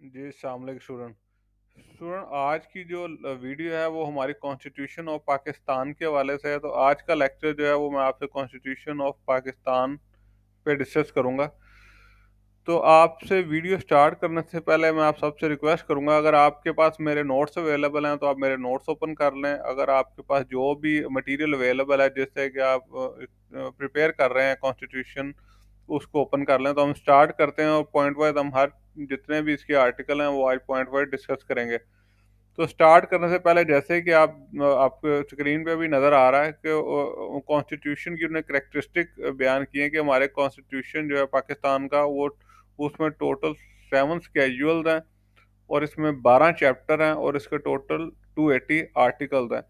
जी, अस्सलाम वालेकुम student. Student आज की जो वीडियो है वो हमारी कॉन्स्टिट्यूशन ऑफ पाकिस्तान के हवाले से है। तो आज का लेक्चर जो है वो मैं आपसे कॉन्स्टिट्यूशन ऑफ पाकिस्तान पे डिस्कस करूंगा। तो आपसे वीडियो स्टार्ट करने से पहले मैं आप सबसे रिक्वेस्ट करूंगा, अगर आपके पास मेरे नोट्स अवेलेबल हैं तो आप मेरे नोट्स ओपन कर लें। अगर आपके पास जो भी मटेरियल अवेलेबल है जिससे कि आप प्रिपेयर कर रहे हैं कॉन्स्टिट्यूशन, उसको ओपन कर लें। तो हम स्टार्ट करते हैं और पॉइंट वाइज हम हर जितने भी इसके आर्टिकल हैं वो आज पॉइंट वाइज डिस्कस करेंगे। तो स्टार्ट करने से पहले जैसे कि आपको स्क्रीन पे भी नज़र आ रहा है कि कॉन्स्टिट्यूशन की उन्होंने करेक्टरिस्टिक बयान किए हैं कि हमारे कॉन्स्टिट्यूशन जो है पाकिस्तान का वो उसमें टोटल 7 स्केड्यूल्स हैं और इसमें 12 चैप्टर हैं और इसके टोटल 280 आर्टिकल्स हैं।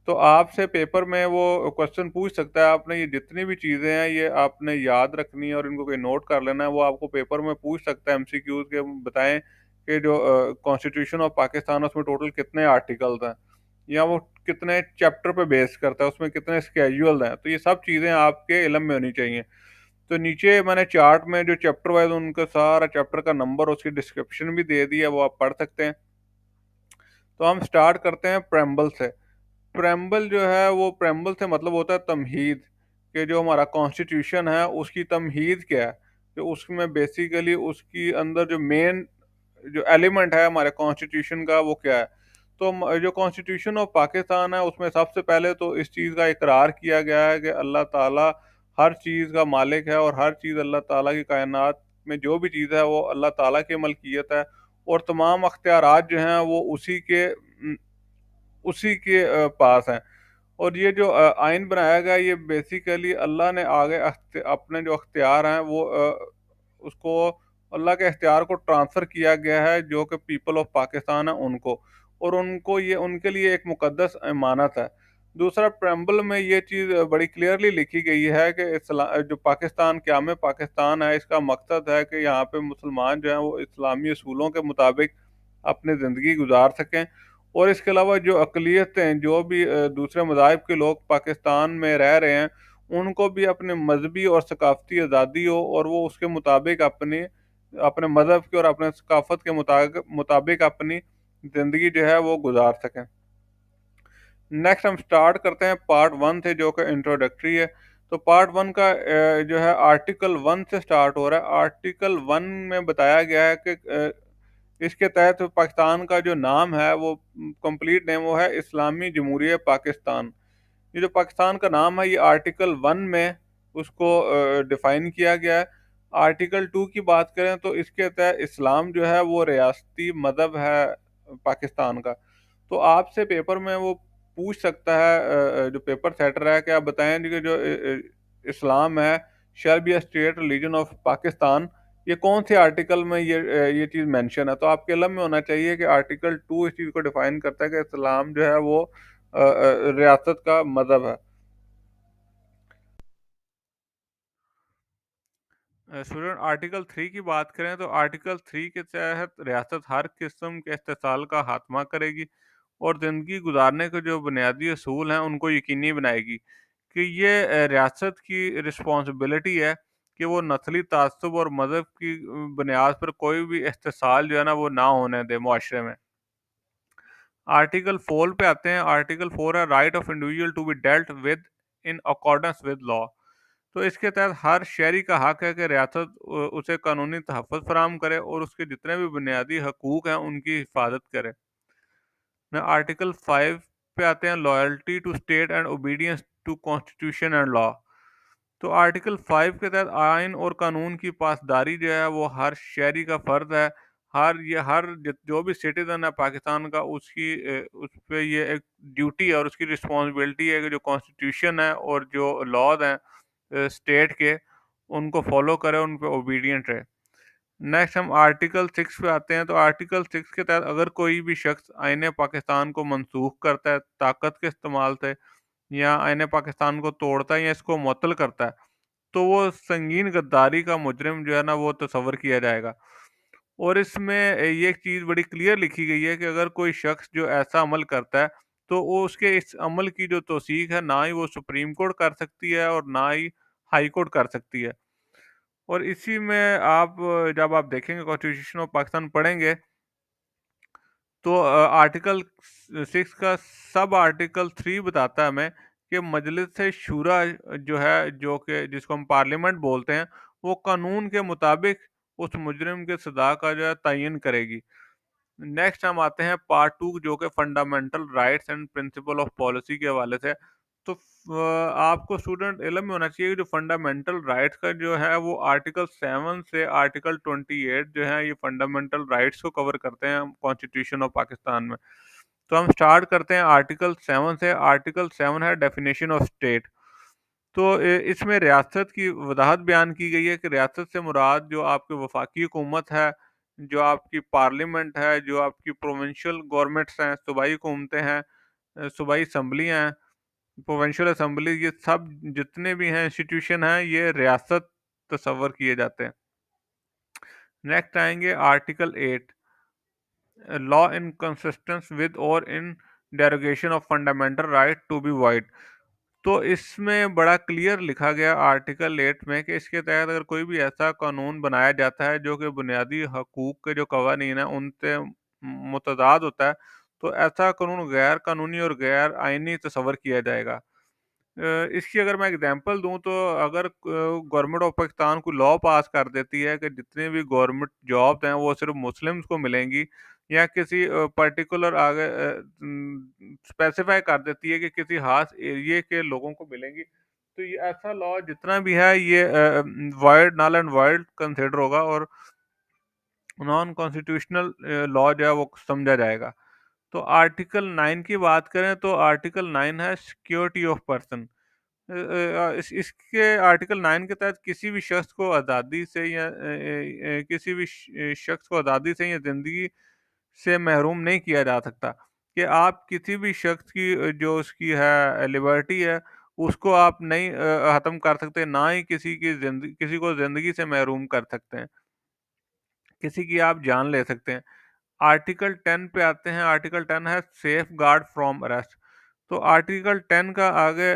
तो आपसे पेपर में वो क्वेश्चन पूछ सकता है, आपने ये जितनी भी चीज़ें हैं ये आपने याद रखनी है और इनको कोई नोट कर लेना है। वो आपको पेपर में पूछ सकता है एमसीक्यूज के, बताएं कि जो कॉन्स्टिट्यूशन ऑफ पाकिस्तान है उसमें टोटल कितने आर्टिकल्स हैं या वो कितने चैप्टर पे बेस करता है, उसमें कितने स्केड्यूल हैं। तो ये सब चीज़ें आपके इलम में होनी चाहिए। तो नीचे मैंने चार्ट में जो चैप्टर वाइज उनका सारा चैप्टर का नंबर उसकी डिस्क्रिप्शन भी दे दिया, वो आप पढ़ सकते हैं। तो हम स्टार्ट करते हैं प्रेम्बल से। प्रेम्बल जो है वो प्रेम्बल से मतलब होता है तमहीद, कि जो हमारा कॉन्स्टिट्यूशन है उसकी तमहीद क्या है, कि उसमें बेसिकली उसकी अंदर जो मेन जो एलिमेंट है हमारे कॉन्स्टिट्यूशन का वो क्या है। तो जो कॉन्स्टिट्यूशन ऑफ पाकिस्तान है उसमें सबसे पहले तो इस चीज़ का इकरार किया गया है कि अल्लाह ताला हर चीज़ का मालिक है और हर चीज़ अल्लाह ताला की कायनात में जो भी चीज़ है वो अल्लाह ताला की मलकियत है और तमाम अख्तियारात जो हैं वो उसी के पास हैं। और ये जो आइन बनाया गया ये बेसिकली अल्लाह ने आगे अपने जो अख्तियार हैं वो उसको अल्लाह के अख्तियार को ट्रांसफ़र किया गया है जो कि पीपल ऑफ पाकिस्तान है उनको, और उनको ये उनके लिए एक मुक़द्दस अमानत है। दूसरा, प्रेम्बल में ये चीज़ बड़ी क्लियरली लिखी गई है कि जो पाकिस्तान क़याम पाकिस्तान है इसका मकसद है कि यहाँ पे मुसलमान जो हैं वो इस्लामी असूलों के मुताबिक अपनी ज़िंदगी गुजार सकें। और इसके अलावा जो अक़लियतें, जो भी दूसरे मज़ाहिब के लोग पाकिस्तान में रह रहे हैं, उनको भी अपने मज़हबी और सकाफ़ती आज़ादी हो और वो उसके मुताबिक अपने मज़हब की और अपने सकाफ़त के मुताबिक अपनी ज़िंदगी जो है वो गुजार सकें। नेक्स्ट हम स्टार्ट करते हैं पार्ट 1 से जो कि इंट्रोडक्टरी है। तो पार्ट 1 का जो है आर्टिकल 1 से स्टार्ट हो रहा है। आर्टिकल 1 में बताया गया है कि इसके तहत पाकिस्तान का जो नाम है वो कंप्लीट नेम वो है इस्लामी जमहूरिया पाकिस्तान। ये जो पाकिस्तान का नाम है ये आर्टिकल 1 में उसको डिफाइन किया गया है। आर्टिकल 2 की बात करें तो इसके तहत इस्लाम जो है वो रियासती मज़हब है पाकिस्तान का। तो आपसे पेपर में वो पूछ सकता है, जो पेपर सेटर है, कि आप बताएं कि जो इस्लाम है shall be a state religion of Pakistan, ये कौन से आर्टिकल में ये चीज़ मेंशन है। तो आपके इल्म में होना चाहिए कि आर्टिकल 2 इस चीज़ को डिफाइन करता है कि इस्लाम जो है वो रियासत का मज़हब है। स्टूडेंट, आर्टिकल 3 की बात करें तो आर्टिकल 3 के तहत रियासत हर किस्म के इस्तेसाल का खात्मा करेगी और ज़िंदगी गुजारने के जो बुनियादी असूल हैं उनको यकीनी बनाएगी। कि ये रियासत की रिस्पॉन्सिबिलिटी है कि वो नस्ली तासुब और मज़हब की बुनियाद पर कोई भी इस्तेसाल जो है ना वो ना होने दे मुआशरे में। आर्टिकल 4 पे आते हैं। आर्टिकल 4 है right of individual to be dealt with in accordance with law. तो इसके तहत हर शहरी का हक है कि रियासत उसे कानूनी तहफ़्फ़ुज़ फराहम करे और उसके जितने भी बुनियादी हकूक़ हैं उनकी हिफाजत करे। ना आर्टिकल 5 पे आते हैं, loyalty to state and obedience to constitution and law. तो आर्टिकल 5 के तहत आइन और कानून की पासदारी जो है वो हर शहरी का फ़र्ज़ है। जो भी सिटीज़न है पाकिस्तान का उस पे ये एक ड्यूटी है और उसकी रिस्पॉन्सिबिलिटी है कि जो कॉन्स्टिट्यूशन है और जो लॉज़ हैं स्टेट के, उनको फॉलो करे, उन पे ओबीडिएंट रहे। नेक्स्ट हम आर्टिकल 6 पे आते हैं। तो आर्टिकल 6 के तहत अगर कोई भी शख्स आईने पाकिस्तान को मनसूख करता है ताकत के इस्तेमाल से या आईने पाकिस्तान को तोड़ता है या इसको मुअत्तल करता है, तो वो संगीन गद्दारी का मुजरिम जो है ना वो तस्वर किया जाएगा। और इसमें ये एक चीज़ बड़ी क्लियर लिखी गई है कि अगर कोई शख्स जो ऐसा अमल करता है तो वो उसके इस अमल की जो तौसीक है ना ही वो सुप्रीम कोर्ट कर सकती है और ना ही हाई कोर्ट कर सकती है। और इसी में जब आप देखेंगे कॉन्स्टिट्यूशन ऑफ पाकिस्तान पढ़ेंगे तो आर्टिकल 6 का सब आर्टिकल 3 बताता है हमें कि मजलिस शूरा जो है, जो कि जिसको हम पार्लियामेंट बोलते हैं, वो कानून के मुताबिक उस मुजरिम के सजा का जो है तयन करेगी। नेक्स्ट हम आते हैं पार्ट 2, जो कि fundamental rights and principle of policy के हवाले से। तो आपको स्टूडेंट इल्म में होना चाहिए कि जो फंडामेंटल राइट्स का जो है वो आर्टिकल 7 से आर्टिकल 28 जो है, ये फंडामेंटल राइट्स को कवर करते हैं कॉन्स्टिट्यूशन ऑफ पाकिस्तान में। तो हम स्टार्ट करते हैं आर्टिकल 7 से। आर्टिकल 7 है डेफिनेशन ऑफ स्टेट। तो इसमें रियासत की वजाहत बयान की गई है कि रियासत से मुराद जो आपकी वफाकी हुकूमत है, जो आपकी पार्लियामेंट है, जो आपकी प्रोविंशियल गवर्नमेंट्स हैं, सूबाई हुकूमतें हैं, सूबाई असम्बलियाँ हैं, प्रोविंशियल असम्बली, ये सब जितने भी हैं इंस्टीट्यूशन हैं, ये रियासत तस्वर किए जाते हैं। नेक्स्ट आएंगे article 8, law in consistence with और in derogation of fundamental right to be void. तो इसमें बड़ा क्लियर लिखा गया आर्टिकल 8 में कि इसके तहत अगर कोई भी ऐसा कानून बनाया जाता है जो कि बुनियादी हकूक के जो कवानीन है उनसे मुतजाद होता है, तो ऐसा कानून गैर कानूनी और गैर आइनी तस्वर किया जाएगा। इसकी अगर मैं एग्जांपल दूं, तो अगर गवर्नमेंट ऑफ पाकिस्तान कोई लॉ पास कर देती है कि जितने भी गवर्नमेंट जॉब्स हैं वो सिर्फ मुस्लिम्स को मिलेंगी, या किसी पर्टिकुलर आगे स्पेसिफाई कर देती है कि किसी खास एरिया के लोगों को मिलेंगी, तो ये ऐसा लॉ जितना भी है ये void null and void consider होगा और नॉन कॉन्स्टिट्यूशनल लॉ जो है वो समझा जाएगा। तो आर्टिकल 9 की बात करें, तो आर्टिकल 9 है सिक्योरिटी ऑफ पर्सन। इसके आर्टिकल 9 के तहत किसी भी शख्स को आज़ादी से या किसी भी शख्स को आज़ादी से या ज़िंदगी से महरूम नहीं किया जा सकता, कि आप किसी भी शख्स की जो उसकी है लिबर्टी है उसको आप नहीं ख़त्म कर सकते, ना ही किसी को ज़िंदगी से महरूम कर सकते हैं, किसी की आप जान ले सकते हैं। आर्टिकल 10 पे आते हैं। आर्टिकल 10 है सेफ गार्ड फ्रॉम अरेस्ट। तो आर्टिकल 10 का आगे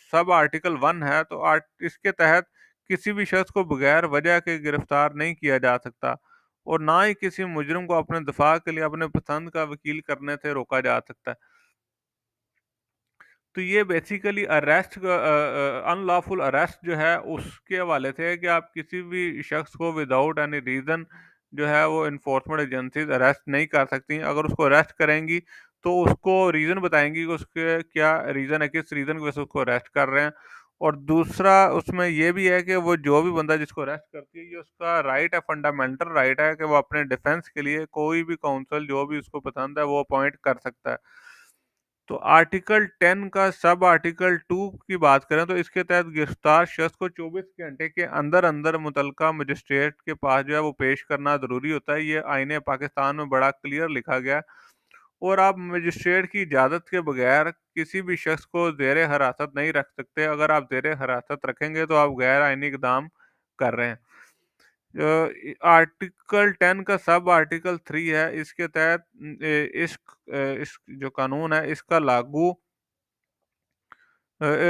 सब आर्टिकल 1 है। तो इसके तहत किसी भी शख्स को बगैर वजह के गिरफ्तार नहीं किया जा सकता, और ना ही किसी मुजरिम को अपने दिफा के लिए अपने पसंद का वकील करने से रोका जा सकता है। तो ये बेसिकली अरेस्ट अनलॉफुल अरेस्ट जो है उसके हवाले से है कि आप किसी भी शख्स को विदाउट एनी रीज़न जो है वो इन्फोर्समेंट एजेंसीज अरेस्ट नहीं कर सकती। अगर उसको अरेस्ट करेंगी तो उसको रीज़न बताएंगी कि उसके क्या रीज़न है, किस रीज़न की वजह से उसको अरेस्ट कर रहे हैं। और दूसरा उसमें ये भी है कि वो जो भी बंदा जिसको अरेस्ट करती है, ये उसका राइट है, फंडामेंटल राइट है कि वो अपने डिफेंस के लिए कोई भी काउंसिल जो भी उसको पसंद है वो अपॉइंट कर सकता है। तो आर्टिकल 10 का सब आर्टिकल 2 की बात करें, तो इसके तहत गिरफ्तार शख्स को 24 घंटे के अंदर अंदर मुतलका मजिस्ट्रेट के पास जो है वो पेश करना ज़रूरी होता है। ये आईने पाकिस्तान में बड़ा क्लियर लिखा गया। और आप मजिस्ट्रेट की इजाज़त के बगैर किसी भी शख्स को ज़ेर हिरासत नहीं रख सकते। अगर आप ज़ेर हिरासत रखेंगे तो आप गैर आइनी इक़दाम कर रहे हैं। आर्टिकल 10 का सब आर्टिकल 3 है। इसके तहत इस जो कानून है इसका लागू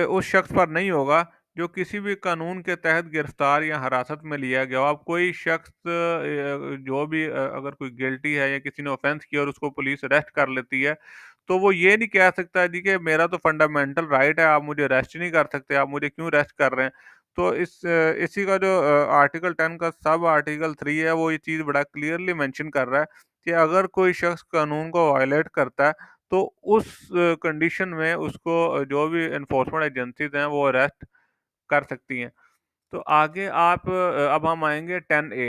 उस शख्स पर नहीं होगा जो किसी भी कानून के तहत गिरफ्तार या हिरासत में लिया गया हो। अब कोई शख्स जो भी अगर कोई गिल्टी है या किसी ने ऑफेंस किया और उसको पुलिस अरेस्ट कर लेती है, तो वो ये नहीं कह सकता जी कि मेरा तो फंडामेंटल राइट है, आप मुझे अरेस्ट नहीं कर सकते, आप मुझे क्यों अरेस्ट कर रहे हैं। तो इसी का जो आर्टिकल 10 का सब आर्टिकल 3 है वो ये चीज़ बड़ा क्लियरली मेंशन कर रहा है कि अगर कोई शख्स कानून को वायलेट करता है, तो उस कंडीशन में उसको जो भी एनफोर्समेंट एजेंसीज हैं वो अरेस्ट कर सकती हैं। तो आगे आप अब हम आएंगे 10A,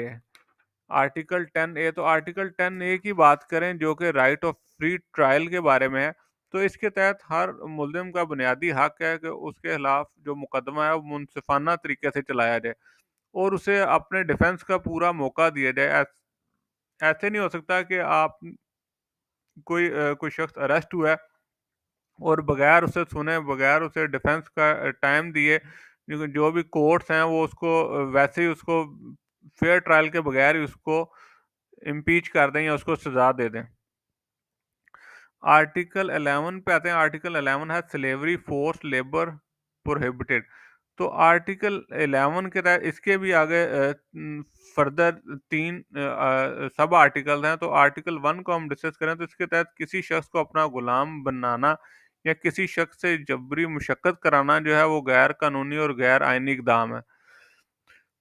आर्टिकल 10A। तो आर्टिकल 10A की बात करें जो कि राइट ऑफ फ्री ट्रायल के बारे में है, तो इसके तहत हर मुल्ज़िम का बुनियादी हक है कि उसके खिलाफ जो मुकदमा है वो मुनसिफाना तरीके से चलाया जाए और उसे अपने डिफेंस का पूरा मौका दिया जाए। ऐसे नहीं हो सकता कि आप कोई शख्स अरेस्ट हुआ है और बगैर उसे सुने, बगैर उसे डिफेंस का टाइम दिए, जो भी कोर्ट्स हैं वो उसको वैसे ही उसको फेयर ट्रायल के बगैर ही उसको इम्पीच कर दें या उसको सजा दे दें। आर्टिकल 11 पे आते हैं। आर्टिकल 11 है स्लेवरी फोर्स लेबर प्रोहिबिटेड। तो आर्टिकल 11 के तहत इसके भी आगे फर्दर 3 सब आर्टिकल हैं। तो आर्टिकल 1 को हम डिस्कस करें तो इसके तहत किसी शख्स को अपना गुलाम बनाना या किसी शख्स से जबरी मुशक्कत कराना जो है वो गैर कानूनी और गैर आईनी इक़दाम है।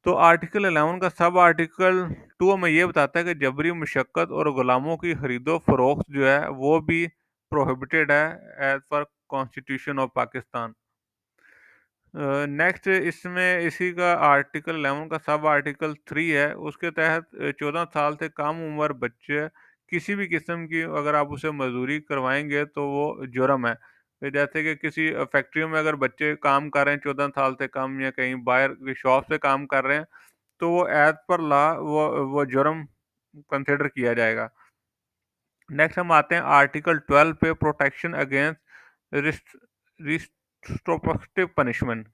तो आर्टिकल 11 का सब आर्टिकल 2 हमें ये बताता है कि जबरी मुशक्कत और गुलामों की खरीदो फरोख्त जो है वो भी प्रोहिबिटेड है as per constitution of Pakistan. Next इसमें इसी का आर्टिकल 11 का सब आर्टिकल 3 है। उसके तहत 14 साल से कम उम्र बच्चे किसी भी किस्म की अगर आप उसे मजदूरी करवाएंगे तो वो जुर्म है। तो जैसे कि किसी फैक्ट्रियों में अगर बच्चे काम कर रहे हैं 14 साल से कम या कहीं बाहर की शॉप से काम कर रहे हैं तो वो एज पर लॉ वो जुर्म कंसिडर किया जाएगा। नेक्स्ट हम आते हैं आर्टिकल 12 पे, प्रोटेक्शन अगेंस्ट रिस्ट्रोस्पेक्टिव पनिशमेंट।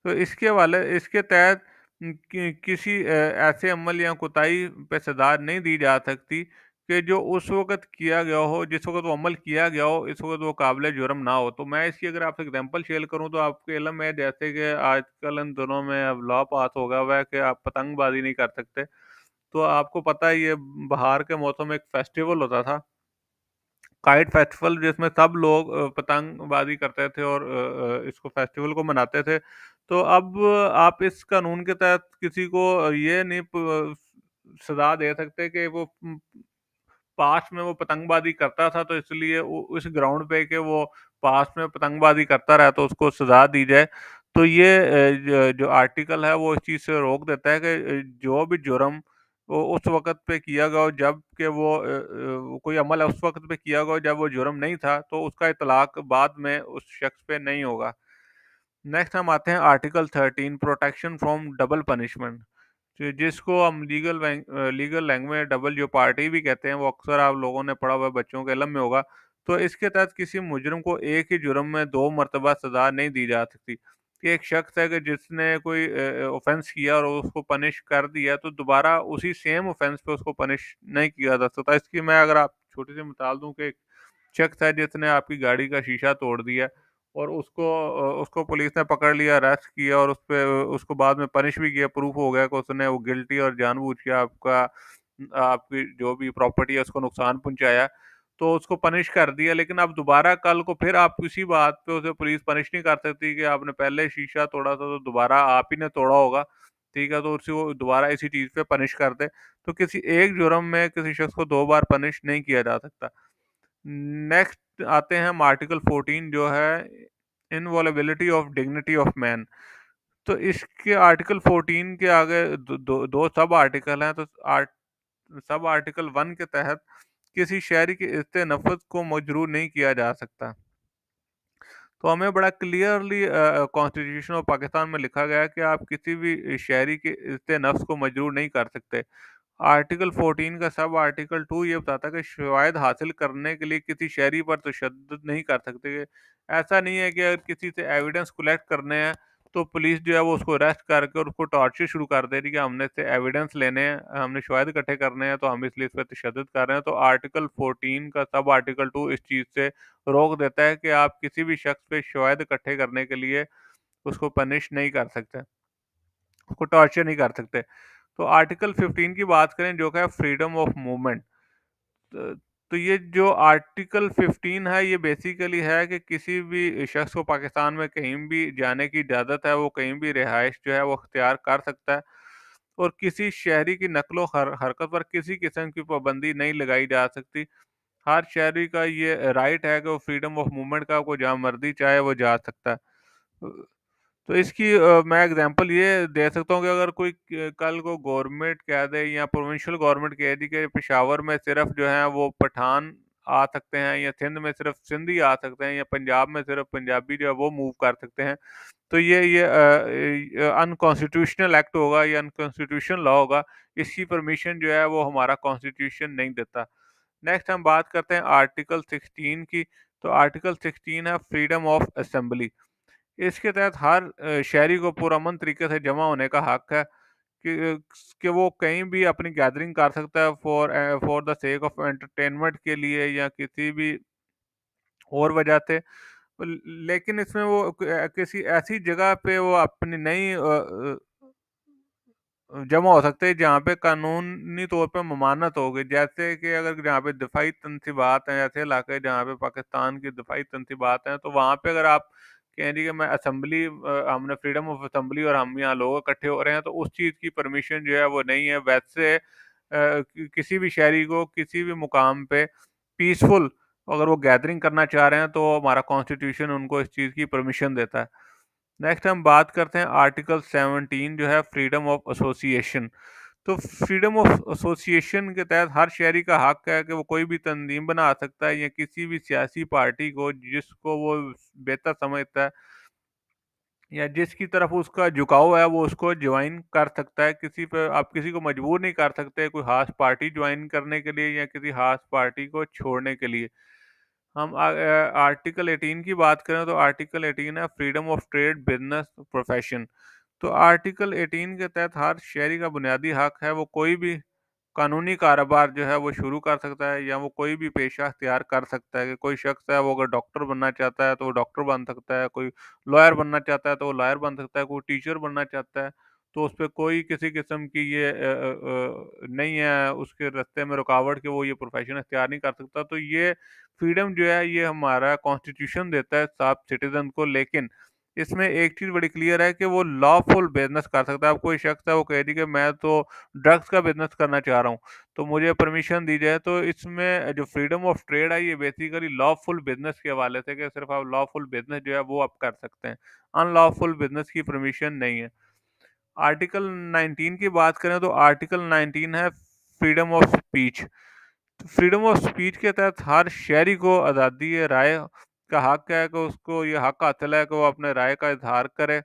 तो इसके तहत किसी ऐसे अमल या कोताही पे सजा नहीं दी जा सकती कि जो उस वक़्त किया गया हो, जिस वक़्त वो अमल किया गया हो, इस वक़्त वो काबिल जुर्म ना हो। तो मैं इसकी अगर आपसे एग्ज़ाम्पल शेयर करूँ तो आपके इल्म में जैसे कि आजकल इन दिनों में अब लॉ पास हो गया हुआ है कि आप पतंगबाज़ी नहीं कर सकते। तो आपको पता है ये बहार के मौसम में एक फेस्टिवल होता था, काइट फेस्टिवल, जिसमें सब लोग पतंगबाजी करते थे और इसको फेस्टिवल को मनाते थे। तो अब आप इस कानून के तहत किसी को ये नहीं सजा दे सकते कि वो पास में वो पतंगबाजी करता था तो इसलिए उस ग्राउंड पे कि वो पास में पतंगबाजी करता रहा तो उसको सजा दी जाए। तो ये जो आर्टिकल है वो इस चीज़ से रोक देता है कि जो भी जुर्म वो उस वक़्त पे किया गया हो जब कि वो कोई अमल उस वक़्त पे किया गया हो जब वो जुर्म नहीं था, तो उसका इतलाक बाद में उस शख्स पे नहीं होगा। नेक्स्ट हम आते हैं article 13, protection from double punishment. जिसको हम लीगल लैंग्वेज में डबल जेओपार्डी भी कहते हैं, वो अक्सर आप लोगों ने पढ़ा हुआ है, बच्चों के इल्म में होगा। तो इसके तहत किसी मुजरिम को एक ही जुर्म में 2 मरतबा सज़ा नहीं दी जा सकती। कि एक शख्स है कि जिसने कोई ऑफेंस किया और उसको पनिश कर दिया तो दोबारा उसी सेम ऑफेंस पे उसको पनिश नहीं किया जा सकता। इसकी मैं अगर आप छोटी सी मिसाल दूँ कि एक शख्स है जिसने आपकी गाड़ी का शीशा तोड़ दिया और उसको पुलिस ने पकड़ लिया, अरेस्ट किया और उसको बाद में पनिश भी किया, प्रूफ हो गया कि उसने वो गिल्टी और जानबूझ के आपकी जो भी प्रॉपर्टी है उसको नुकसान पहुंचाया, तो उसको पनिश कर दिया। लेकिन अब दोबारा कल को फिर आप किसी बात पे उसे पुलिस पनिश नहीं कर सकती कि आपने पहले शीशा तोड़ा था तो दोबारा आप ही ने तोड़ा होगा, ठीक है, तो उसी को दोबारा इसी चीज़ पे पनिश कर दे। तो किसी एक जुर्म में किसी शख्स को 2 बार पनिश नहीं किया जा सकता। नेक्स्ट आते हैं हम आर्टिकल 14 जो है इनवॉलेबिलिटी ऑफ डिग्निटी ऑफ मैन। तो इसके आर्टिकल 14 के आगे दो सब आर्टिकल हैं। तो सब आर्टिकल 1 के तहत किसी शहरी के इज्जत नफ्स को मजरूर नहीं किया जा सकता। तो हमें बड़ा क्लियरली कॉन्स्टिट्यूशन ऑफ पाकिस्तान में लिखा गया है कि आप किसी भी शहरी के इज्जत नफ्स को मजरूर नहीं कर सकते। आर्टिकल 14 का सब आर्टिकल 2 ये बताता है कि शवाहिद हासिल करने के लिए किसी शहरी पर तशद्दुद नहीं कर सकते। ऐसा नहीं है कि अगर किसी से एविडेंस कलेक्ट करने हैं तो पुलिस जो है वो उसको अरेस्ट करके और उसको टॉर्चर शुरू कर दे रही है कि हमने से एविडेंस लेने हैं, हमने शवाहिद इकट्ठे करने हैं तो हम इसलिए इस पर तशद्दुद कर रहे हैं। तो आर्टिकल 14 का सब आर्टिकल 2 इस चीज़ से रोक देता है कि आप किसी भी शख्स पे शवाहिद इकट्ठे करने के लिए उसको पनिश नहीं कर सकते, उसको टॉर्चर नहीं कर सकते। तो आर्टिकल 15 की बात करें जो कि है फ्रीडम ऑफ मूवमेंट। तो तो ये जो आर्टिकल 15 है ये बेसिकली है कि किसी भी शख्स को पाकिस्तान में कहीं भी जाने की इजाज़त है, वो कहीं भी रिहाइश जो है वो अख्तियार कर सकता है और किसी शहरी की नकलो हरकत पर किसी किस्म की पाबंदी नहीं लगाई जा सकती। हर शहरी का ये राइट है कि वो फ्रीडम ऑफ मूवमेंट का वो जहाँ मर्जी चाहे वो जा सकता है। तो इसकी मैं एग्जांपल ये दे सकता हूँ कि अगर कोई कल को गवर्नमेंट कह दे या प्रोविंशियल गवर्नमेंट कह दी कि पेशावर में सिर्फ जो है वो पठान आ सकते हैं या सिंध में सिर्फ सिंधी आ सकते हैं या पंजाब में सिर्फ पंजाबी जो है वो मूव कर सकते हैं, तो ये अनकॉन्स्टिट्यूशनल एक्ट होगा या अनकॉन्स्टिट्यूशनल लॉ होगा। इसकी परमिशन जो है वो हमारा कॉन्स्टिट्यूशन नहीं देता। नेक्स्ट हम बात करते हैं आर्टिकल 16 की। तो आर्टिकल 16 है फ्रीडम ऑफ असेंबली। इसके तहत हर शहरी को पुरअमन तरीके से जमा होने का हक है कि वो कहीं भी अपनी गैदरिंग कर सकता है for the sake of entertainment के लिए या किसी भी और वजह से। लेकिन इसमें वो किसी ऐसी जगह पे वो अपनी नई जमा हो सकते हैं जहाँ पे कानूनी तौर पे ममानत होगी। जैसे कि अगर जहाँ पे दफ़ाई तनसीबात हैं, ऐसे इलाके जहाँ पे पाकिस्तान की दफ़ाई तनसीबात हैं, तो वहाँ पे अगर आप कह रही है मैं असेंबली हमने फ्रीडम ऑफ असेंबली और हम यहाँ लोग इकट्ठे हो रहे हैं, तो उस चीज़ की परमिशन जो है वो नहीं है। वैसे किसी भी शहरी को किसी भी मुकाम पे पीसफुल अगर वो गैदरिंग करना चाह रहे हैं, तो हमारा कॉन्स्टिट्यूशन उनको इस चीज़ की परमिशन देता है। नेक्स्ट हम बात करते हैं आर्टिकल 17 जो है फ्रीडम ऑफ एसोसिएशन। तो फ्रीडम ऑफ एसोसिएशन के तहत हर शहरी का हक है कि वो कोई भी तंजीम बना सकता है या किसी भी सियासी पार्टी को जिसको वो बेहतर समझता है या जिसकी तरफ उसका झुकाव है वो उसको ज्वाइन कर सकता है। किसी पे आप किसी को मजबूर नहीं कर सकते कोई खास पार्टी ज्वाइन करने के लिए या किसी खास पार्टी को छोड़ने के लिए। हम आर्टिकल 18 की बात करें तो आर्टिकल 18 है freedom of trade business profession. तो आर्टिकल 18 के तहत हर शहरी का बुनियादी हक है वो कोई भी कानूनी कारोबार जो है वो शुरू कर सकता है या वो कोई भी पेशा अख्तियार कर सकता है। कि कोई शख्स है वो अगर डॉक्टर बनना चाहता है तो वो डॉक्टर बन सकता है, कोई लॉयर बनना चाहता है तो वो लॉयर बन सकता है, कोई टीचर बनना चाहता है तो उस पे कोई किसी किस्म की ये नहीं है उसके रास्ते में रुकावट कि वो ये प्रोफेशन अख्तियार नहीं कर सकता। तो ये फ्रीडम जो है ये हमारा कॉन्स्टिट्यूशन देता है सब सिटीजन को। लेकिन इसमें एक चीज़ बड़ी क्लियर है कि वो लॉफुल बिजनेस कर सकता है। अब कोई शख्स है वो कह दी कि मैं तो ड्रग्स का बिजनेस करना चाह रहा हूँ तो मुझे परमिशन दी जाए। तो इसमें जो फ्रीडम ऑफ ट्रेड है ये बेसिकली लॉफुल बिजनेस के हवाले से कि सिर्फ आप लॉफुल बिजनेस जो है वो आप कर सकते हैं, अनलॉफुल बिजनेस की परमिशन नहीं है। आर्टिकल 19 की बात करें तो आर्टिकल 19 है freedom of speech. Freedom of speech के तहत हर शहरी को आज़ादी राय का हक है कि उसको ये हक हासिल है कि वो अपने राय का इजहार करे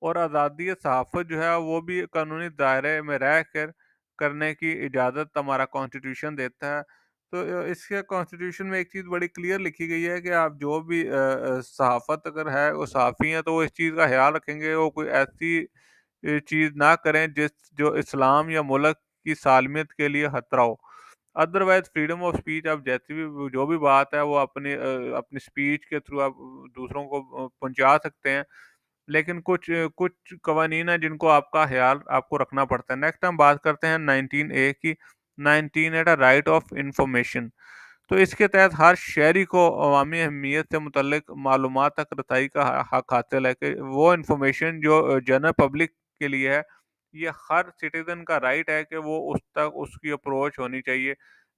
और आज़ादी सहाफ़त जो है वो भी कानूनी दायरे में रह कर करने की इजाज़त हमारा कॉन्स्टिट्यूशन देता है। तो इसके कॉन्स्टिट्यूशन में एक चीज़ बड़ी क्लियर लिखी गई है कि आप जो भी सहाफ़त अगर है वो सहाफ़ी हैं तो वो इस चीज़ का ख्याल रखेंगे वो कोई ऐसी चीज़ ना करें जो इस्लाम या मुल्क की सालमियत के लिए खतरा हो। अदरवाइज फ्रीडम ऑफ स्पीच आप जैसी भी जो भी बात है वो अपनी स्पीच के थ्रू आप दूसरों को पहुंचा सकते हैं। लेकिन कुछ कुछ कवानीन है जिनको आपका ख्याल आपको रखना पड़ता है। नेक्स्ट हम बात करते हैं 19A की। 19 एट राइट ऑफ इंफॉर्मेशन। तो इसके तहत हर शहरी को अवामी अहमियत से मुतल्लिक मालूमात तक रसाई का हक हासिल है कि वो इंफॉर्मेशन जो जनरल पब्लिक के लिए है ये हर सिटीजन का राइट है कि वो उस तक उसकी अप्रोच होनी चाहिए।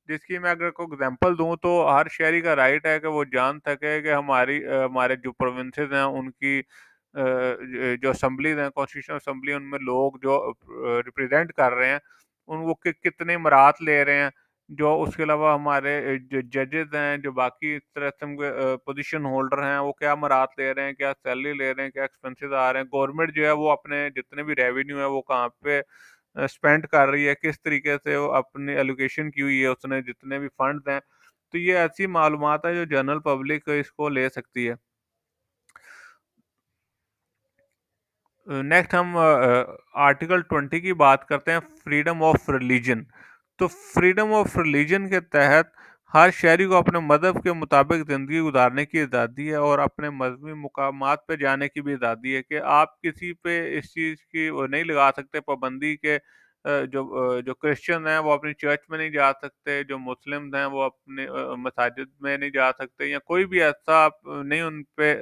जिसकी मैं अगर कोई एग्जांपल दूं तो हर शहरी का राइट है कि वो जान सके कि हमारे जो प्रोविंसेस हैं उनकी जो असम्बलीज हैं कॉन्स्टिट्यूशन असम्बली उनमें लोग जो रिप्रेजेंट कर रहे हैं उन वो कितने मराहत ले रहे हैं। जो उसके अलावा हमारे जो जजेस हैं जो बाकी इस तरह के पोजीशन होल्डर हैं वो क्या मराहत ले रहे हैं, क्या सैलरी ले रहे हैं, क्या एक्सपेंसेस आ रहे हैं। गवर्नमेंट जो है वो अपने जितने भी रेवेन्यू है वो कहाँ पे स्पेंड कर रही है, किस तरीके से वो अपनी एलोकेशन की हुई है उसने जितने भी फंड्स हैं। तो ये ऐसी मालूमात है जो जनरल पब्लिक इसको ले सकती है। नेक्स्ट हम आर्टिकल 20 की बात करते हैं फ्रीडम ऑफ रिलीजन। तो फ्रीडम ऑफ रिलीजन के तहत हर शहरी को अपने मज़हब के मुताबिक ज़िंदगी गुजारने की आज़ादी है और अपने मजहबी मुकामात पे जाने की भी आज़ादी है। कि आप किसी पे इस चीज़ की वो नहीं लगा सकते पाबंदी के जो क्रिश्चियन हैं वो अपनी चर्च में नहीं जा सकते, जो मुस्लिम्स हैं वो अपने मसाजिद में नहीं जा सकते या कोई भी ऐसा आप नहीं उन पे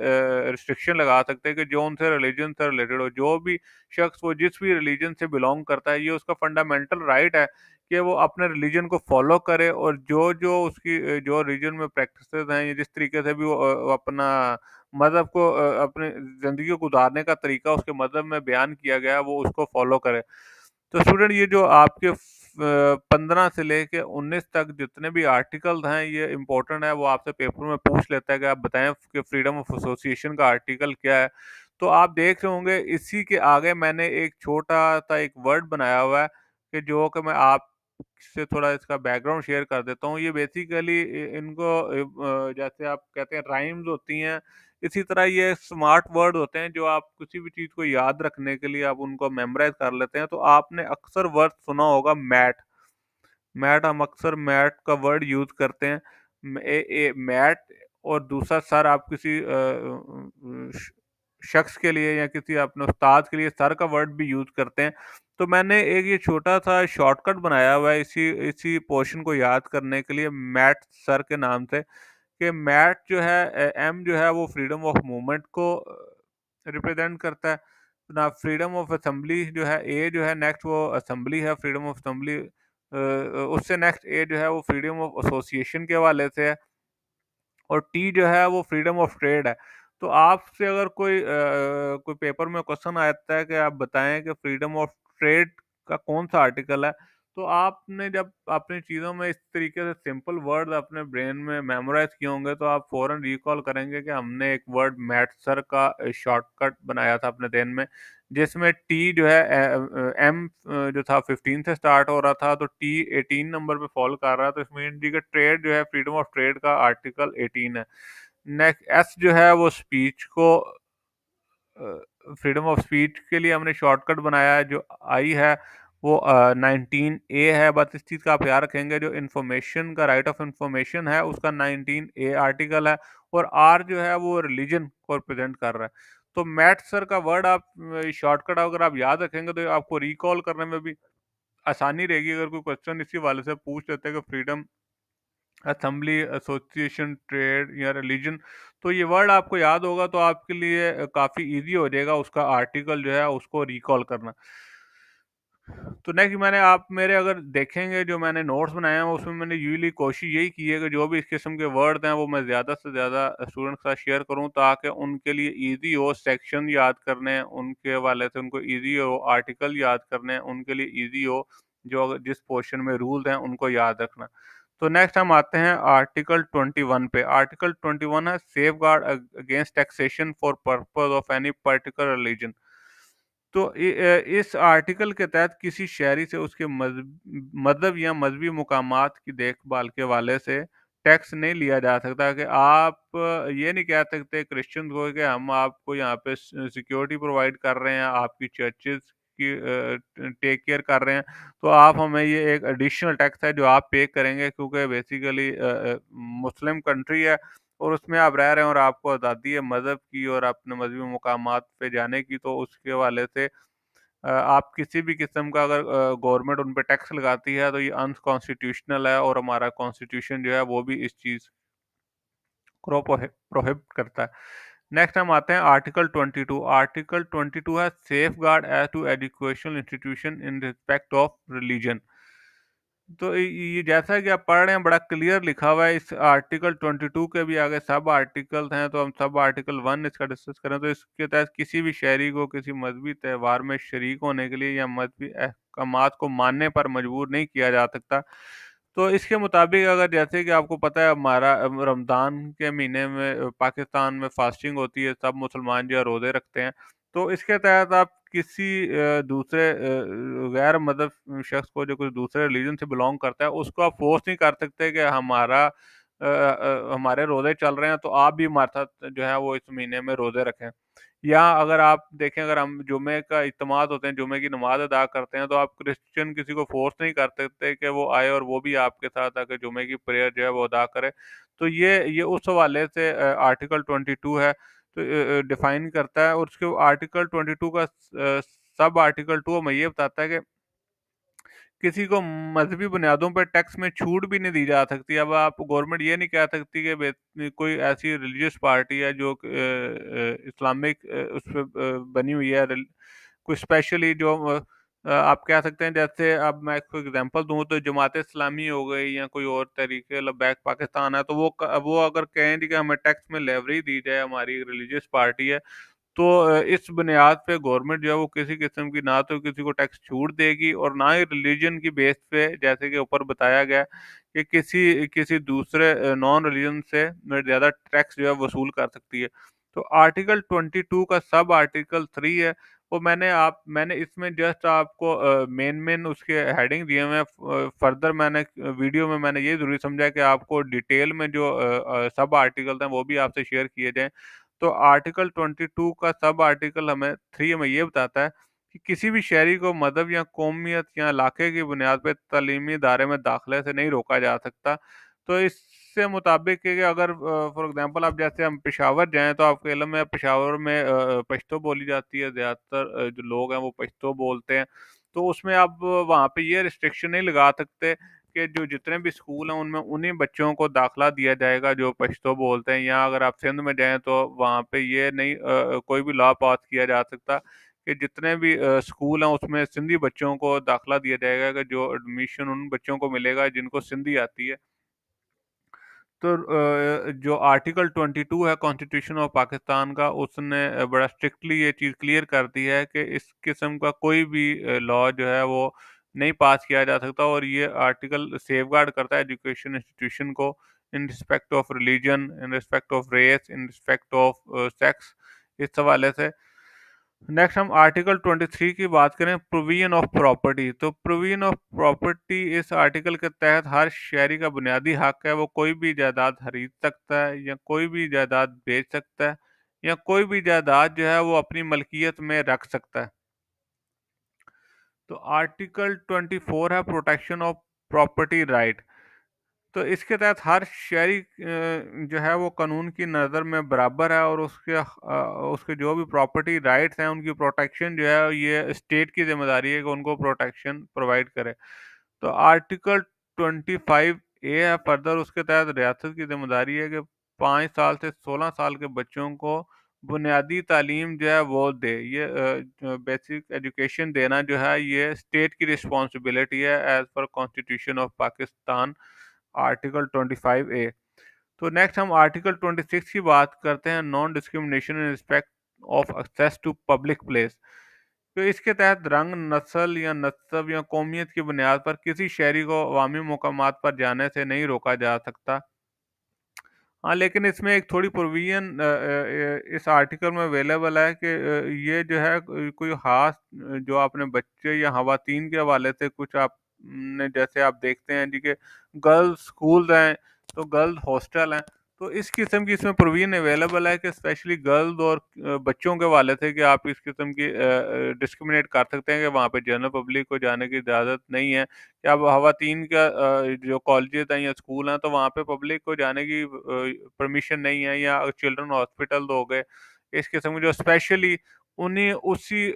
रिस्ट्रिक्शन लगा सकते कि जो उनसे रिलीजन से रिलेटेड हो। जो भी शख्स वो जिस भी रिलीजन से बिलोंग करता है ये उसका फंडामेंटल राइट है कि वो अपने रिलीजन को फॉलो करे और जो जो उसकी जो रिलीजन में प्रैक्टिसेस हैं या जिस तरीके से भी वो अपना मज़हब को अपनी ज़िंदगी को गुजारने का तरीका उसके मज़हब में बयान किया गया है वो उसको फॉलो करे। तो स्टूडेंट ये जो आपके 15 से लेके 19 तक जितने भी आर्टिकल्स हैं ये इंपॉर्टेंट है। वो आपसे पेपर में पूछ लेता है कि आप बताएं कि फ्रीडम ऑफ एसोसिएशन का आर्टिकल क्या है। तो आप देख रहे होंगे इसी के आगे मैंने एक छोटा सा एक वर्ड बनाया हुआ है कि जो कि मैं आपसे थोड़ा इसका बैकग्राउंड शेयर कर देता हूँ। ये बेसिकली इनको जैसे आप कहते हैं राइम्स होती हैं, इसी तरह ये स्मार्ट वर्ड होते हैं जो आप किसी भी चीज़ को याद रखने के लिए आप उनको मेमोराइज कर लेते हैं। तो आपने अक्सर वर्ड सुना होगा मैट। मैट हम अक्सर मैट का वर्ड यूज़ करते हैं। मैट और दूसरा सर आप किसी शख्स के लिए या किसी अपने उस्ताद के लिए सर का वर्ड भी यूज करते हैं। तो मैंने एक ये छोटा सा शॉर्टकट बनाया हुआ है इसी इसी पोर्शन को याद करने के लिए, मैट सर के नाम से, कि मैट जो है एम जो है वो फ्रीडम ऑफ मूवमेंट को रिप्रेजेंट करता है ना। फ्रीडम ऑफ असेंबली जो है ए जो है नेक्स्ट, वो असेंबली है, फ्रीडम ऑफ असेंबली। उससे नेक्स्ट ए जो है वो फ्रीडम ऑफ एसोसिएशन के हवाले से है। और टी जो है वो फ्रीडम ऑफ ट्रेड है। तो आपसे अगर कोई पेपर में क्वेश्चन आता है कि आप बताएं कि फ्रीडम ऑफ ट्रेड का कौन सा आर्टिकल है, तो आपने जब अपनी चीज़ों में इस तरीके से सिंपल वर्ड अपने ब्रेन में मेमोराइज किए होंगे तो आप फौरन रिकॉल करेंगे कि हमने एक वर्ड मैथ्सर का शॉर्टकट बनाया था अपने देन में, जिसमें टी जो है एम जो था 15 से स्टार्ट हो रहा था, तो टी 18 नंबर पे फॉल कर रहा है, तो इसमें डी का ट्रेड जो है फ्रीडम ऑफ ट्रेड का आर्टिकल 18 है। नेक्स्ट एस जो है वो स्पीच को, फ्रीडम ऑफ स्पीच के लिए हमने शॉर्टकट बनाया है। जो आई है वो 19 ए है। बस इस चीज़ का आप याद रखेंगे, जो इन्फॉर्मेशन का राइट ऑफ इन्फॉर्मेशन है उसका 19 ए आर्टिकल है। और आर जो है वो रिलीजन को रिप्रेजेंट कर रहा है। तो मैट सर का वर्ड आप शॉर्टकट अगर आप याद रखेंगे तो आपको रिकॉल करने में भी आसानी रहेगी। अगर कोई क्वेश्चन इसी वाले से पूछ लेते हैं कि फ्रीडम, असेंबली, एसोसिएशन, ट्रेड या रिलीजन, तो ये वर्ड आपको याद होगा तो आपके लिए काफ़ी इजी हो जाएगा उसका आर्टिकल जो है उसको रिकॉल करना। तो नेक्स्ट मैंने, आप मेरे अगर देखेंगे जो मैंने नोट्स बनाए हैं उसमें मैंने यूजली कोशिश यही की है कि जो भी इस किस्म के वर्ड हैं वो मैं ज़्यादा से ज़्यादा स्टूडेंट्स के साथ शेयर करूं, ताकि उनके लिए इजी हो सेक्शन याद करने, उनके हवाले से उनको इजी हो आर्टिकल याद करने, उनके लिए इजी हो जो अगर जिस पोर्शन में रूल्स हैं उनको याद रखना। तो नेक्स्ट हम आते हैं आर्टिकल 21 पे। आर्टिकल 21 है safe guard against taxation for purpose of any particular religion. तो इस आर्टिकल के तहत किसी शहरी से उसके मजहब या मजहबी मुकामात की देखभाल के वाले से टैक्स नहीं लिया जा सकता। कि आप ये नहीं कह सकते क्रिश्चियन को कि हम आपको यहाँ पे सिक्योरिटी प्रोवाइड कर रहे हैं, आपकी चर्चेज की टेक केयर कर रहे हैं, तो आप हमें ये एक एडिशनल टैक्स है जो आप पे करेंगे, क्योंकि बेसिकली मुस्लिम कंट्री है और उसमें आप रह रहे हैं और आपको आज़ादी है मज़हब की और अपने मजहबी मुकामात पे जाने की, तो उसके हवाले से आप किसी भी किस्म का अगर गवर्नमेंट उन पे टैक्स लगाती है तो ये अनकॉन्स्टिट्यूशनल है, और हमारा कॉन्स्टिट्यूशन जो है वो भी इस चीज़ को प्रोहिबिट करता है। नेक्स्ट हम आते हैं आर्टिकल 22। आर्टिकल 22 है safeguard as to educational institution in respect of religion. तो ये जैसा कि आप पढ़ रहे हैं बड़ा क्लियर लिखा हुआ है। इस आर्टिकल 22 के भी आगे सब आर्टिकल्स हैं, तो हम सब आर्टिकल 1 इसका डिस्कस करें तो इसके तहत किसी भी शहरी को किसी मजहबी त्यौहार में शरीक होने के लिए या मजहबी अहकामात को मानने पर मजबूर नहीं किया जा सकता। तो इसके मुताबिक अगर जैसे कि आपको पता है हमारा रमज़ान के महीने में पाकिस्तान में फास्टिंग होती है, सब मुसलमान जो है रोज़े रखते हैं। तो इसके तहत आप किसी दूसरे गैर मदद शख्स को जो कुछ दूसरे रिलीजन से बिलोंग करता है उसको आप फोर्स नहीं कर सकते कि हमारे रोज़े चल रहे हैं तो आप भी हमारे साथ जो है वो इस महीने में रोज़े रखें। या अगर आप देखें, अगर हम जुमे का इज्तिमात होते हैं, जुमे की नमाज अदा करते हैं, तो आप क्रिश्चियन किसी को फोर्स नहीं कर सकते कि वो आए और वो भी आपके साथ आके जुमे की प्रेयर जो है वो अदा करे। तो ये उस हवाले से आर्टिकल 22 है, तो डिफाइन करता है। और उसके आर्टिकल 22 का सब आर्टिकल 2 हमें ये बताता है कि किसी को मजहबी बुनियादों पर टैक्स में छूट भी नहीं दी जा सकती। अब आप गवर्नमेंट ये नहीं कह सकती कि कोई ऐसी रिलीजियस पार्टी है जो इस्लामिक उस पे बनी हुई है, कोई स्पेशली जो आप कह सकते हैं, जैसे अब मैं एक एग्जांपल दूं तो जमात इस्लामी हो गई या कोई और तरीके बैक पाकिस्तान है, तो वो अगर कहें कि हमें टैक्स में लेवरी दी जाए, हमारी रिलीजियस पार्टी है, तो इस बुनियाद पे गवर्नमेंट जो है वो किसी किस्म की ना तो किसी को टैक्स छूट देगी और ना ही रिलीजन की बेस पे, जैसे कि ऊपर बताया गया कि किसी किसी दूसरे नॉन रिलीजन से ज़्यादा टैक्स जो है वसूल कर सकती है। तो आर्टिकल 22 का सब आर्टिकल 3 है वो मैंने इसमें जस्ट आपको मेन मेन उसके हेडिंग दिए हुए हैं। फर्दर मैंने वीडियो में मैंने ये ज़रूरी समझा कि आपको डिटेल में जो सब आर्टिकल हैं वो भी आपसे शेयर किए जाएँ। तो आर्टिकल 22 का सब आर्टिकल थ्री हमें ये बताता है कि किसी भी शहरी को मजहब या कौमियत या इलाके की बुनियाद पर तालीमी इदारे में दाखिले से नहीं रोका जा सकता। तो इससे मुताबिक है कि अगर फॉर एग्जांपल आप जैसे हम पेशावर जाएँ तो आपके इल्म में पेशावर में पश्तो बोली जाती है, ज़्यादातर जो लोग हैं वो पश्तो बोलते हैं। तो उसमें आप वहाँ पे ये रिस्ट्रिक्शन नहीं लगा सकते कि जो जितने भी स्कूल हैं उनमें उन्हीं बच्चों को दाखिला दिया जाएगा जो पश्तो बोलते हैं, या अगर आप सिंध में जाएँ तो वहाँ पे ये नहीं कोई भी लॉ पास किया जा सकता कि जितने भी स्कूल हैं उसमें सिंधी बच्चों को दाखिला दिया जाएगा, कि जो एडमिशन उन बच्चों को मिलेगा जिनको सिंधी आती है। तो जो आर्टिकल 22 है कॉन्स्टिट्यूशन ऑफ पाकिस्तान का, उसने बड़ा स्ट्रिक्टली ये चीज़ क्लियर कर दी है कि इस किस्म का कोई भी लॉ जो है वो नहीं पास किया जा सकता, और ये आर्टिकल सेफगार्ड करता है एजुकेशन इंस्टीट्यूशन को in respect of religion, in respect of race, in respect of sex, इस हवाले से। नेक्स्ट हम आर्टिकल 23 की बात करें, प्रोविजन ऑफ प्रॉपर्टी। तो प्रोविजन ऑफ प्रॉपर्टी इस आर्टिकल के तहत हर शहरी का बुनियादी हक है, वो कोई भी जायदाद खरीद सकता है या कोई भी जायदाद बेच सकता है या कोई भी जायदाद जो है वो अपनी मलकियत में रख सकता है। तो आर्टिकल 24 है प्रोटेक्शन ऑफ प्रॉपर्टी राइट। तो इसके तहत हर शहरी जो है वो कानून की नज़र में बराबर है, और उसके जो भी प्रॉपर्टी राइट्स हैं उनकी प्रोटेक्शन जो है ये स्टेट की जिम्मेदारी है कि उनको प्रोटेक्शन प्रोवाइड करे। तो आर्टिकल 25A है फर्दर, उसके तहत रियासत की जिम्मेदारी है कि 5 साल से 16 साल के बच्चों को बुनियादी तालीम जो है वो दे। ये बेसिक एजुकेशन देना जो है ये स्टेट की रिस्पॉन्सिबिलिटी है as per constitution of Pakistan, article 25A। तो नेक्स्ट हम आर्टिकल 26 की बात करते हैं, non discrimination in respect of access to public place. तो इसके तहत रंग, नस्ल या नस्ब या कौमियत की बुनियाद पर किसी शहरी को अवामी मकामात पर जाने से नहीं रोका जा सकता। हाँ, लेकिन इसमें एक थोड़ी प्रोविज़न इस आर्टिकल में अवेलेबल है कि ये जो है कोई ख़ास जो आपने बच्चे या ख़वातीन के हवाले से कुछ आपने जैसे आप देखते हैं जी कि गर्ल्स स्कूल्स हैं, तो गर्ल्स हॉस्टल हैं। तो इस किस्म की इसमें प्रोविज़न अवेलेबल है कि स्पेशली गर्ल्स और बच्चों के हवाले से कि आप इस किस्म की डिस्क्रिमिनेट कर सकते हैं कि वहाँ पे जनरल पब्लिक को जाने की इजाज़त नहीं है। या अब ख़वातीन का जो कॉलेजेस हैं या स्कूल हैं तो वहाँ पे पब्लिक को जाने की परमिशन नहीं है, या चिल्ड्रन हॉस्पिटल हो गए इस किस्म के जो स्पेशली उन्हें उसी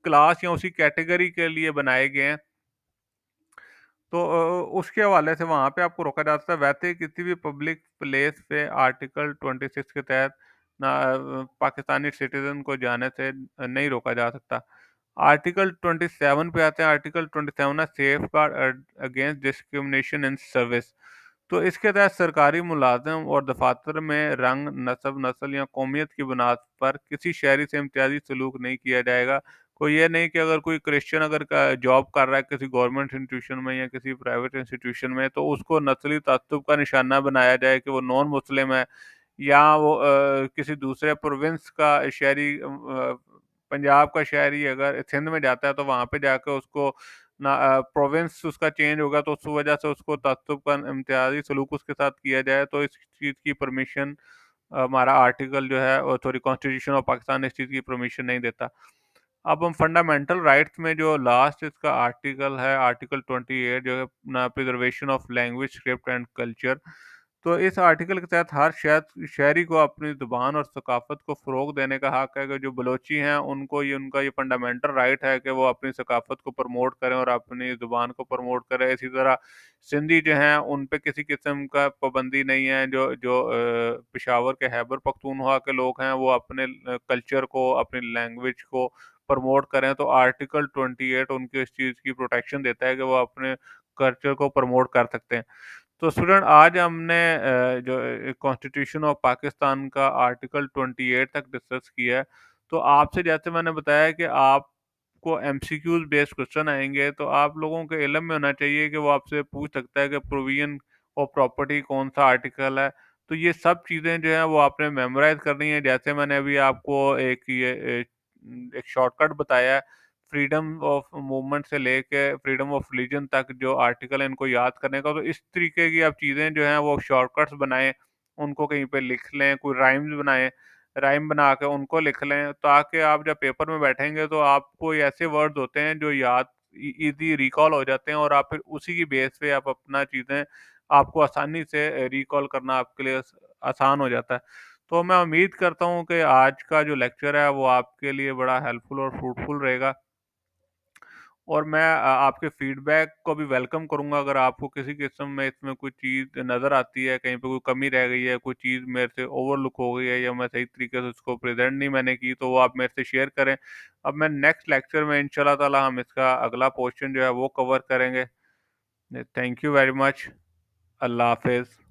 क्लास या उसी कैटेगरी के लिए बनाए गए हैं। तो उसके हवाले से वहाँ पे आपको रोका जा सकता है। वैसे ही किसी भी पब्लिक प्लेस पे आर्टिकल 26 के तहत ना पाकिस्तानी सिटीजन को जाने से नहीं रोका जा सकता। आर्टिकल 27 पे आते हैं। आर्टिकल 27 है safe guard against discrimination in service. तो इसके तहत सरकारी मुलाजिम और दफातर में रंग, नस्ब, नस्ल या कौमियत की बुनियाद पर किसी शहरी से इम्तियाजी सलूक नहीं किया जाएगा। कोई ये नहीं कि अगर कोई क्रिश्चियन अगर जॉब कर रहा है किसी गवर्नमेंट इंस्टीट्यूशन में या किसी प्राइवेट इंस्टीट्यूशन में, तो उसको नस्ली तअस्सुब का निशाना बनाया जाए कि वो नॉन मुस्लिम है, या वो किसी दूसरे प्रोविंस का शहरी पंजाब का शहरी अगर सिंध में जाता है तो वहाँ पे जाकर उसको ना प्रोविंस उसका चेंज होगा तो उस वजह से उसको तअस्सुब का इम्तियाजी सलूक उसके साथ किया जाए, तो इस चीज़ की परमिशन हमारा आर्टिकल जो है सॉरी कॉन्स्टिट्यूशन ऑफ पाकिस्तान इस चीज़ की परमिशन नहीं देता। अब हम फंडामेंटल राइट्स में जो लास्ट इसका आर्टिकल है, आर्टिकल 28 जो है ना, preservation of language, script and culture. तो इस आर्टिकल के तहत हर शहरी को अपनी ज़ुबान और सकाफ़त को फ़रोग़ देने का हक है, कि जो बलोची हैं उनको ये उनका ये फंडामेंटल राइट है कि वो अपनी सकाफ़त को प्रमोट करें और अपनी ज़ुबान को प्रमोट करें। इसी तरह सिंधी जो हैं उन पे किसी किस्म का पाबंदी नहीं है। जो जो पेशावर के खैबर पख्तूनख्वा के लोग हैं वो अपने कल्चर को, अपनी लैंग्वेज को प्रमोट करें, तो आर्टिकल 28 उनको इस चीज़ की प्रोटेक्शन देता है कि वो अपने कल्चर को प्रमोट कर सकते हैं। तो स्टूडेंट आज हमने जो कॉन्स्टिट्यूशन ऑफ पाकिस्तान का आर्टिकल 28 तक डिस्कस किया है। तो आपसे जैसे मैंने बताया कि आपको एमसीक्यूज बेस्ड क्वेश्चन आएंगे, तो आप लोगों के इल्म में होना चाहिए कि वो आपसे पूछ सकता है कि प्रोविजन ऑफ प्रॉपर्टी कौन सा आर्टिकल है। तो ये सब चीज़ें जो हैं वो आपने मेमोराइज करनी है। जैसे मैंने अभी आपको एक शॉर्टकट बताया है, फ्रीडम ऑफ मूवमेंट से लेके फ्रीडम ऑफ रिलीजन तक जो आर्टिकल है इनको याद करने का। तो इस तरीके की आप चीज़ें जो हैं वो शॉर्टकट्स बनाएं, उनको कहीं पे लिख लें, कोई राइम्स बनाएं, राइम बना के उनको लिख लें, ताकि आप जब पेपर में बैठेंगे तो आपको ये ऐसे वर्ड्स होते हैं जो याद इजी रिकॉल हो जाते हैं, और आप फिर उसी की बेस पे आप अपना चीज़ें आपको आसानी से रिकॉल करना आपके लिए आसान हो जाता है। तो मैं उम्मीद करता हूँ कि आज का जो लेक्चर है वो आपके लिए बड़ा हेल्पफुल और फ्रूटफुल रहेगा। और मैं आपके फीडबैक को भी वेलकम करूँगा। अगर आपको किसी किस्म में इसमें कोई चीज़ नज़र आती है, कहीं पे कोई कमी रह गई है, कोई चीज़ मेरे से ओवरलुक हो गई है या मैं सही तरीके से उसको प्रेज़ेंट नहीं मैंने की, तो वो आप मेरे से शेयर करें। अब मैं नेक्स्ट लेक्चर में इंशाल्लाह ताला हम इसका अगला पोर्शन जो है वो कवर करेंगे। Thank you very much. Allah हाफ़िज़।